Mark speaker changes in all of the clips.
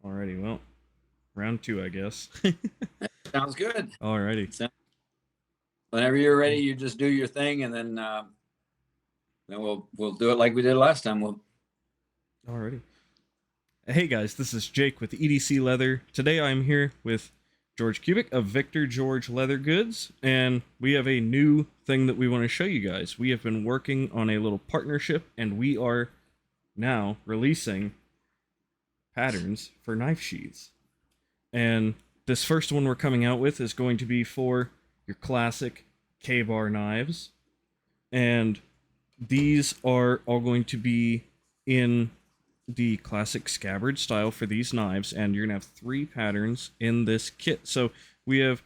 Speaker 1: Alrighty, well, round two, I guess.
Speaker 2: Sounds good.
Speaker 1: Alrighty.
Speaker 2: So whenever you're ready, you just do your thing, and then we'll do it like we did last time.
Speaker 1: Alrighty. Hey guys, this is Jake with EDC Leather. Today I'm here with George Kubik of Viktor George Leather Goods, and we have a new thing that we want to show you guys. We have been working on a little partnership, and we are now releasing patterns for knife sheaths. And this first one we're coming out with is going to be for your classic KABAR knives. And these are all going to be in the classic scabbard style for these knives, and you're going to have 3 patterns in this kit. So we have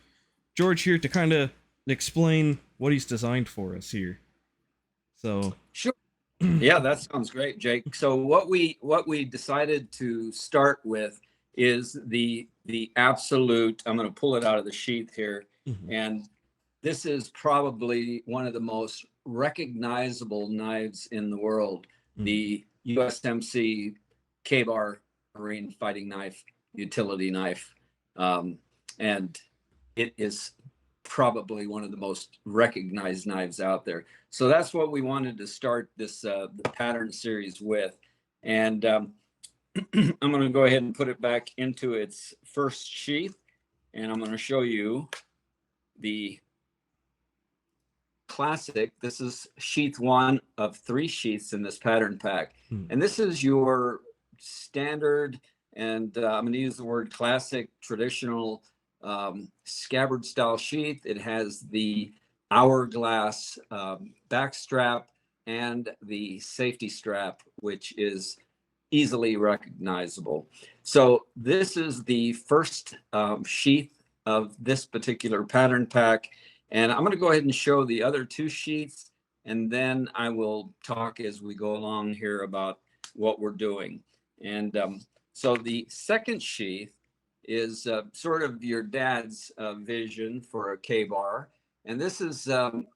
Speaker 1: George here to kind of explain what he's designed for us here. So
Speaker 2: Sure. Yeah, that sounds great, Jake. So what we decided to start with is the absolute. I'm going to pull it out of the sheath here, and this is probably one of the most recognizable knives in the world. The USMC KABAR Marine Fighting Knife Utility Knife, and it is probably one of the most recognized knives out there. So that's what we wanted to start this the pattern series with. And I'm going to go ahead and put it back into its first sheath, and I'm going to show you the classic. This is sheath 1 of 3 sheaths in this pattern pack. And this is your standard, and I'm going to use the word classic, traditional scabbard style sheath. It has the hourglass back strap and the safety strap, which is easily recognizable. So this is the first sheath of this particular pattern pack. And I'm going to go ahead and show the other 2 sheaths, and then I will talk as we go along here about what we're doing. And so the second sheath is sort of your dad's vision for a KABAR. And this is,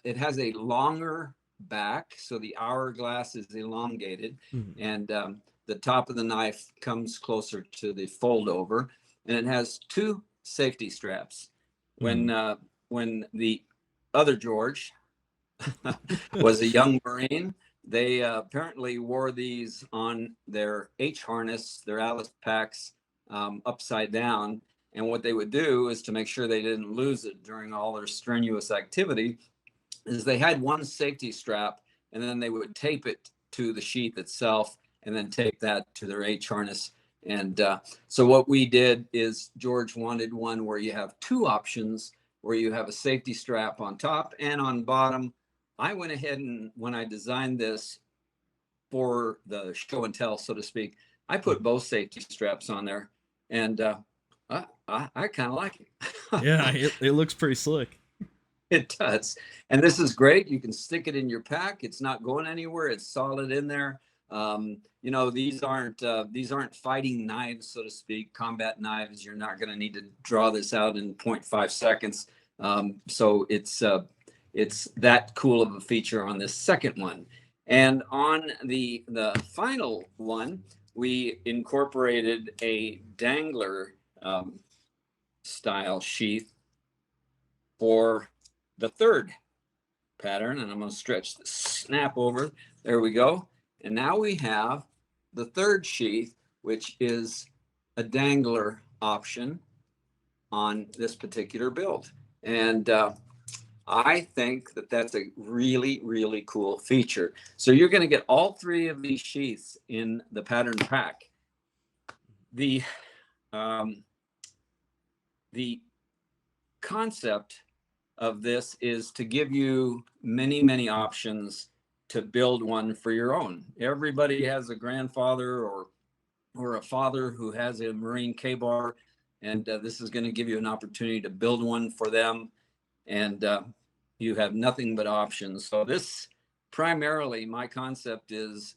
Speaker 2: it has a longer back, so the hourglass is elongated, and the top of the knife comes closer to the fold over, and it has 2 safety straps. When the other George was a young Marine, they apparently wore these on their H harness, their Alice packs, upside down. And what they would do is, to make sure they didn't lose it during all their strenuous activity, is they had one safety strap, and then they would tape it to the sheath itself, and then tape that to their H harness. And so what we did is, George wanted one where you have 2 options, where you have a safety strap on top and on bottom. I went ahead, and when I designed this for the show and tell, so to speak, I put both safety straps on there, and I kind of like it.
Speaker 1: yeah, it looks pretty slick.
Speaker 2: It does. And this is great. You can stick it in your pack. It's not going anywhere. It's solid in there. You know, these aren't fighting knives, so to speak, combat knives. You're not going to need to draw this out in 0.5 seconds. So it's that cool of a feature on this second one. And on the final one, we incorporated a dangler style sheath for the third pattern. And I'm going to stretch the snap over. There we go. And now we have the third sheath, which is a dangler option on this particular build. And I think that that's a really, really cool feature. So you're going to get all 3 of these sheaths in the pattern pack. The concept of this is to give you many, many options to build one for your own. Everybody has a grandfather or a father who has a Marine KABAR, and this is going to give you an opportunity to build one for them, and you have nothing but options. So this, primarily, my concept is,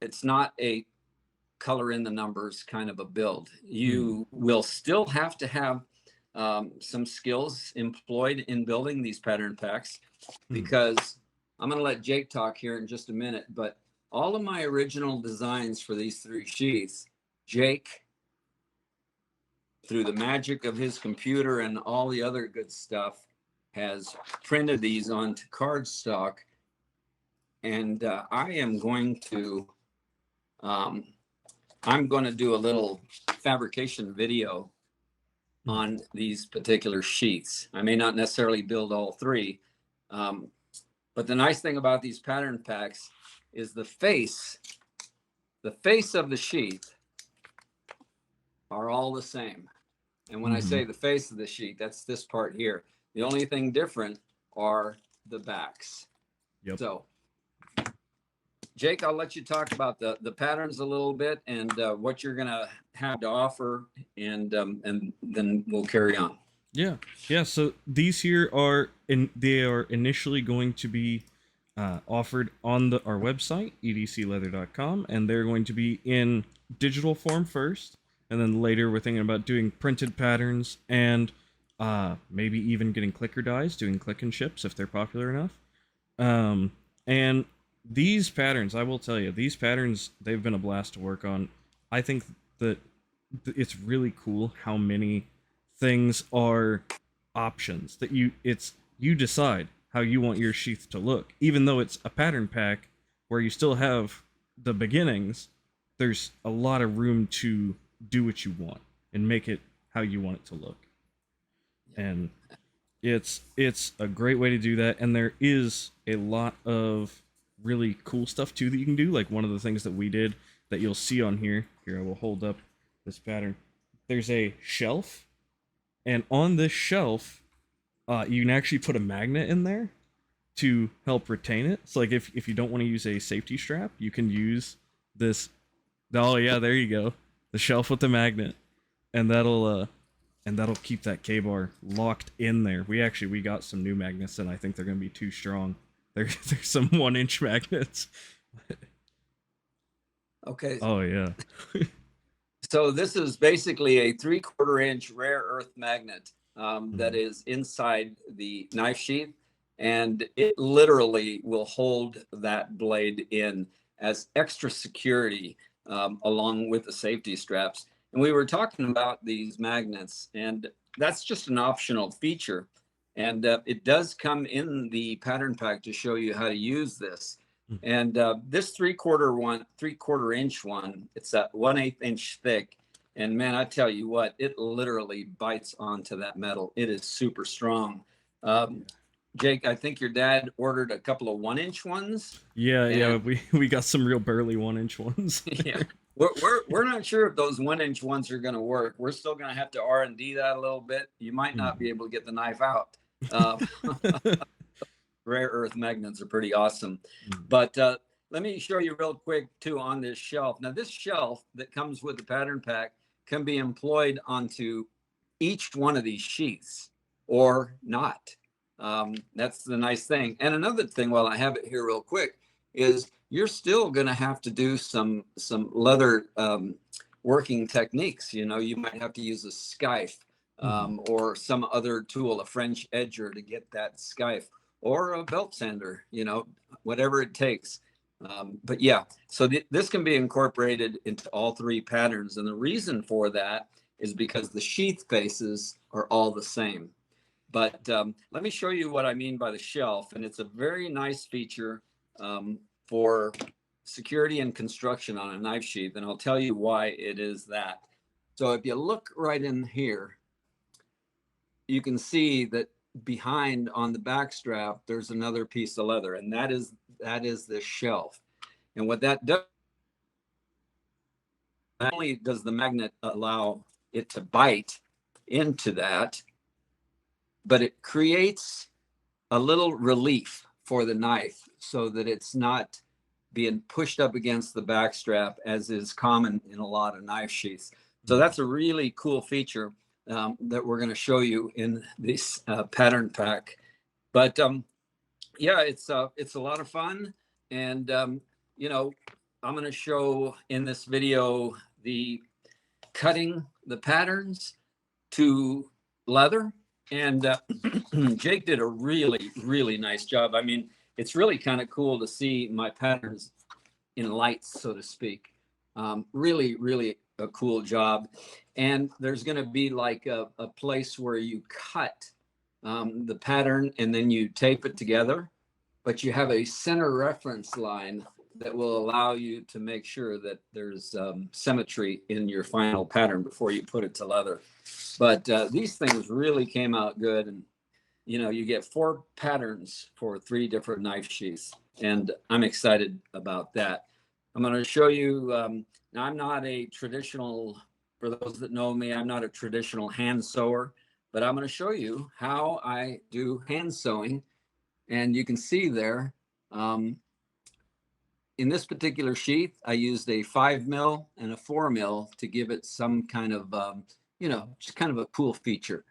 Speaker 2: it's not a color in the numbers kind of a build. You will still have to have some skills employed in building these pattern packs, because I'm going to let Jake talk here in just a minute, but all of my original designs for these 3 sheaths, Jake through the magic of his computer and all the other good stuff, has printed these onto cardstock. And I am going to I'm going to do a little fabrication video on these particular sheaths. I may not necessarily build all three, but the nice thing about these pattern packs is the face of the sheath are all the same. And when I say the face of the sheath, that's this part here. The only thing different are the backs.
Speaker 1: Yep.
Speaker 2: So, Jake, I'll let you talk about the patterns a little bit and what you're gonna have to offer, and then we'll carry on.
Speaker 1: Yeah, yeah. So these here they are initially going to be offered on our website, edcleather.com, and they're going to be in digital form first, and then later we're thinking about doing printed patterns and maybe even getting clicker dies, doing click and ships if they're popular enough. And these patterns, I will tell you, these patterns, they've been a blast to work on. I think that it's really cool how many things are options that you decide how you want your sheath to look. Even though it's a pattern pack where you still have the beginnings, there's a lot of room to do what you want and make it how you want it to look. And it's a great way to do that. And there is a lot of really cool stuff too that you can do. Like one of the things that we did that you'll see on here. Here, I will hold up this pattern. There's a shelf, and on this shelf, you can actually put a magnet in there to help retain it. So like if you don't want to use a safety strap, you can use this. Oh yeah, there you go. The shelf with the magnet, and that'll keep that KABAR locked in there. We got some new magnets, and I think they're gonna be too strong. There's some 1-inch magnets.
Speaker 2: Okay.
Speaker 1: Oh yeah.
Speaker 2: So this is basically a 3/4 inch rare earth magnet that is inside the knife sheath, and it literally will hold that blade in as extra security along with the safety straps. And we were talking about these magnets, and that's just an optional feature. And it does come in the pattern pack to show you how to use this. And this 3/4 inch one, it's at 1/8 inch thick. And man, I tell you what, it literally bites onto that metal. It is super strong. Jake, I think your dad ordered a couple of 1-inch ones.
Speaker 1: Yeah, we got some real burly 1-inch ones.
Speaker 2: Yeah, we're not sure if those 1-inch ones are going to work. We're still going to have to R&D that a little bit. You might not be able to get the knife out. Rare earth magnets are pretty awesome. But let me show you real quick too on this shelf. Now this shelf that comes with the pattern pack can be employed onto each one of these sheaths or not. That's the nice thing. And another thing, while I have it here real quick, is you're still going to have to do some leather working techniques. You know, you might have to use a skife or some other tool, a French edger, to get that skife, or a belt sander, you know, whatever it takes. But yeah, so this can be incorporated into all three patterns. And the reason for that is because the sheath faces are all the same. But let me show you what I mean by the shelf. And it's a very nice feature for security and construction on a knife sheath. And I'll tell you why it is that. So if you look right in here, you can see that behind on the back strap, there's another piece of leather, and that is the shelf. And what that does, not only does the magnet allow it to bite into that, but it creates a little relief for the knife so that it's not being pushed up against the back strap, as is common in a lot of knife sheaths. So that's a really cool feature that we're going to show you in this pattern pack. But yeah, it's a lot of fun. And, you know, I'm going to show in this video the cutting the patterns to leather. And Jake did a really, really nice job. I mean, it's really kind of cool to see my patterns in lights, so to speak. Really, really a cool job. And there's going to be like a place where you cut the pattern and then you tape it together, but you have a center reference line that will allow you to make sure that there's symmetry in your final pattern before you put it to leather. But these things really came out good. And, you know, you get 4 patterns for 3 different knife sheaths. And I'm excited about that. I'm going to show you, now I'm not a traditional, for those that know me, I'm not a traditional hand sewer, but I'm going to show you how I do hand sewing. And you can see there, in this particular sheath, I used a 5 mil and a 4 mil to give it some kind of, you know, just kind of a cool feature.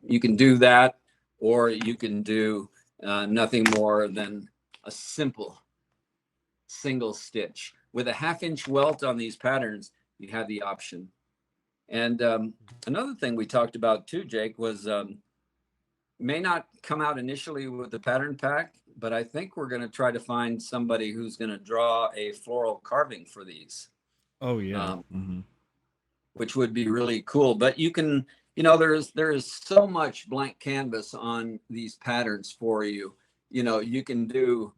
Speaker 2: You can do that, or you can do nothing more than a simple single stitch. With a 1/2 inch welt on these patterns, you have the option. And another thing we talked about too, Jake, was may not come out initially with the pattern pack, but I think we're going to try to find somebody who's going to draw a floral carving for these.
Speaker 1: Oh yeah.
Speaker 2: Which would be really cool. But you can, you know, there is so much blank canvas on these patterns for you. You know, you can do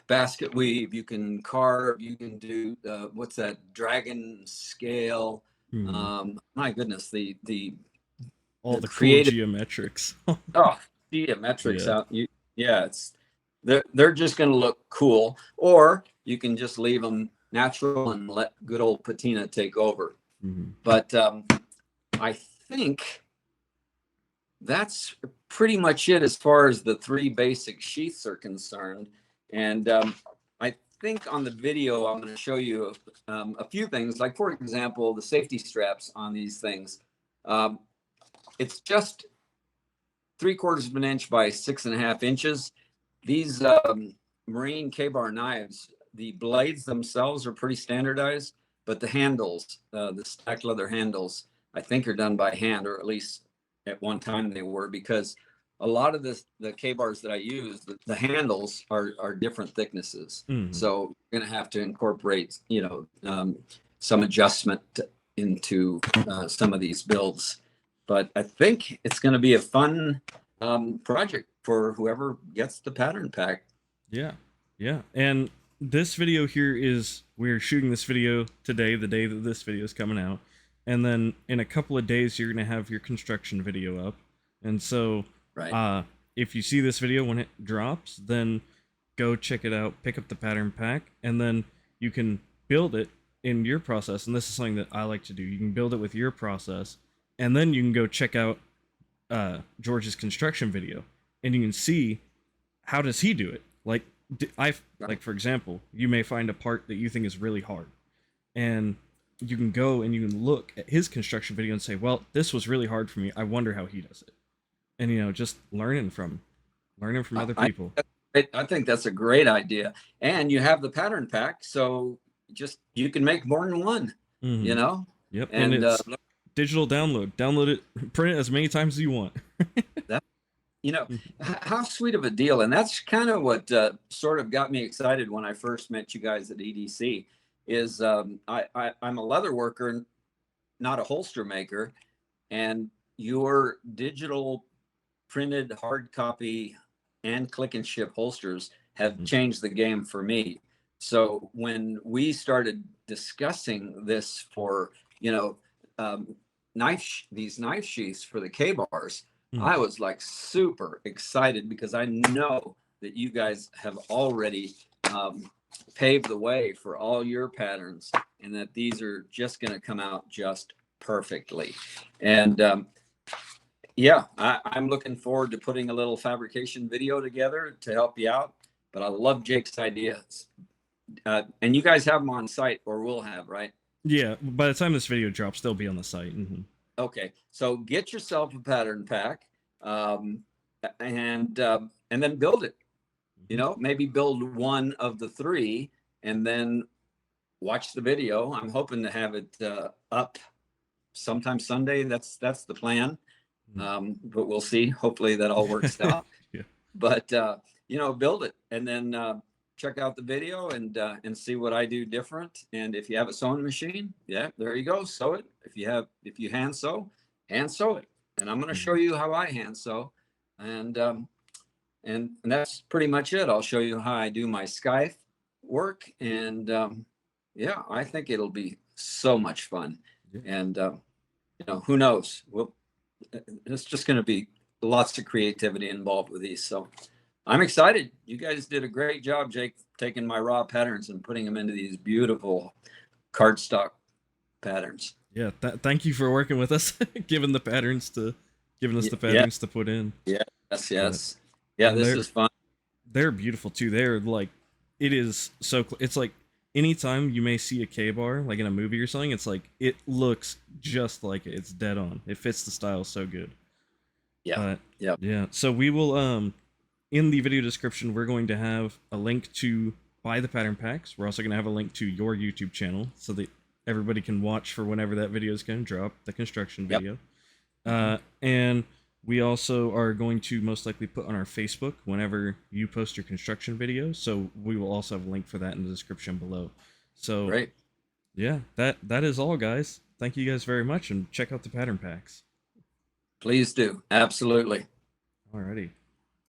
Speaker 2: basket weave, you can carve, you can do what's that, dragon scale. My goodness,
Speaker 1: all the
Speaker 2: creative
Speaker 1: cool geometrics.
Speaker 2: oh, geometrics out. Yeah, it's they're just going to look cool, or you can just leave them natural and let good old patina take over. But I think that's pretty much it as far as the 3 basic sheaths are concerned. And I think on the video, I'm going to show you a few things, like, for example, the safety straps on these things. It's just 3/4 of an inch by 6.5 inches. These marine KABAR knives, the blades themselves are pretty standardized, but the handles, the stacked leather handles, I think are done by hand, or at least at one time they were, because a lot of the KABARs that I use, the handles are different thicknesses. So you're going to have to incorporate, you know, some adjustment into some of these builds. But I think it's going to be a fun project for whoever gets the pattern pack.
Speaker 1: Yeah. And this video here is, we're shooting this video today, the day that this video is coming out. And then in a couple of days, you're going to have your construction video up. And so if you see this video when it drops, then go check it out, pick up the pattern pack, and then you can build it in your process. And this is something that I like to do. You can build it with your process, and then you can go check out George's construction video, and you can see how does he do it. Like, like, for example, you may find a part that you think is really hard, and you can go and you can look at his construction video and say, well, this was really hard for me, I wonder how he does it. And, you know, just learning from other people.
Speaker 2: I think that's a great idea. And you have the pattern pack, so just, you can make more than one, you know?
Speaker 1: Yep. And it's digital download it, print it as many times as you want.
Speaker 2: That, you know, how sweet of a deal. And that's kind of what sort of got me excited when I first met you guys at EDC, is I'm a leather worker, not a holster maker, and your digital printed hard copy and click and ship holsters have changed the game for me. So when we started discussing this for, you know, these knife sheaths for the KABARs, I was like super excited, because I know that you guys have already paved the way for all your patterns, and that these are just going to come out just perfectly. And yeah, I'm looking forward to putting a little fabrication video together to help you out. But I love Jake's ideas. And you guys have them on site, or will have, right?
Speaker 1: Yeah, by the time this video drops, they'll be on the site.
Speaker 2: Okay, so get yourself a pattern pack, and then build it. You know, maybe build one of the 3, and then watch the video. I'm hoping to have it up sometime Sunday. That's the plan. But we'll see. Hopefully that all works out. But you know, build it, and then check out the video and see what I do different. And if you have a sewing machine, yeah, there you go, sew it. If you hand sew it. And I'm going to show you how I hand sew, and that's pretty much it. I'll show you how I do my scythe work, and yeah, I think it'll be so much fun.
Speaker 1: Yeah.
Speaker 2: And who knows? It's just going to be lots of creativity involved with these. So I'm excited. You guys did a great job, Jake, taking my raw patterns and putting them into these beautiful cardstock patterns.
Speaker 1: Yeah, thank you for working with us, giving us the patterns to put in.
Speaker 2: Yes. Yeah, this is fun.
Speaker 1: They're beautiful too. They're like, it is so. It's like anytime you may see a KABAR like in a movie or something, it's like it looks just like it. It's dead on. It fits the style so good. Yeah. So we will in the video description we're going to have a link to buy the pattern packs. We're also going to have a link to your YouTube channel so that everybody can watch for whenever that video is going to drop, the construction video. And we also are going to most likely put on our Facebook whenever you post your construction video. So we will also have a link for that in the description below. So
Speaker 2: great.
Speaker 1: Yeah, that is all, guys. Thank you guys very much, and check out the pattern packs.
Speaker 2: Please do. Absolutely.
Speaker 1: Alrighty.